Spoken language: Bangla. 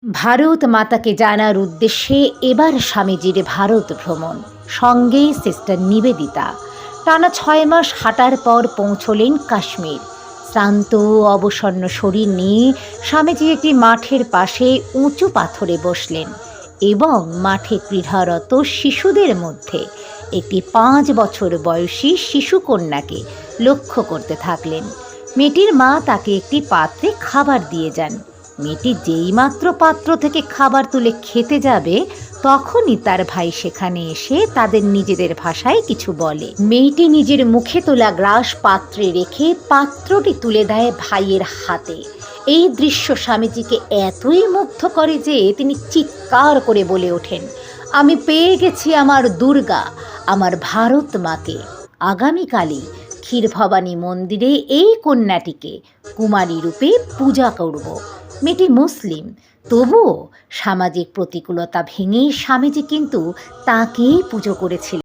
ভারত মাতাকে জানার উদ্দেশ্যে এবার স্বামীজির ভারত ভ্রমণ, সঙ্গে সিস্টার নিবেদিতা। টানা 6 মাস হাঁটার পর পৌঁছলেন কাশ্মীর। শ্রান্ত অবসন্ন শরীর নিয়ে স্বামীজি একটি মাঠের পাশে উঁচু পাথরে বসলেন এবং মাঠে ক্রীড়ারত শিশুদের মধ্যে একটি 5 বছর বয়সী শিশুকন্যাকে লক্ষ্য করতে থাকলেন। মেয়েটির মা তাকে একটি পাত্রে খাবার দিয়ে যান। মেয়েটি যেইমাত্র পাত্র থেকে খাবার তুলে খেতে যাবে, তখনই তার ভাই সেখানে এসে তাদের নিজেদের ভাষায় কিছু বলে। মেয়েটি নিজের মুখে তোলা গ্রাস পাত্রে রেখে পাত্রটি তুলে দেয় ভাইয়ের হাতে। এই দৃশ্য স্বামীজিকে এতই মুগ্ধ করে যে তিনি চিৎকার করে বলে ওঠেন, আমি পেয়ে গেছি আমার দুর্গা, আমার ভারত মাকে। আগামীকালই ক্ষীরভবানী মন্দিরে এই কন্যাটিকে কুমারী রূপে পূজা করব। মেয়েটি মুসলিম, তবুও সামাজিক প্রতিকূলতা ভেঙে স্বামীজি কিন্তু তাকেই পুজো করেছিলেন।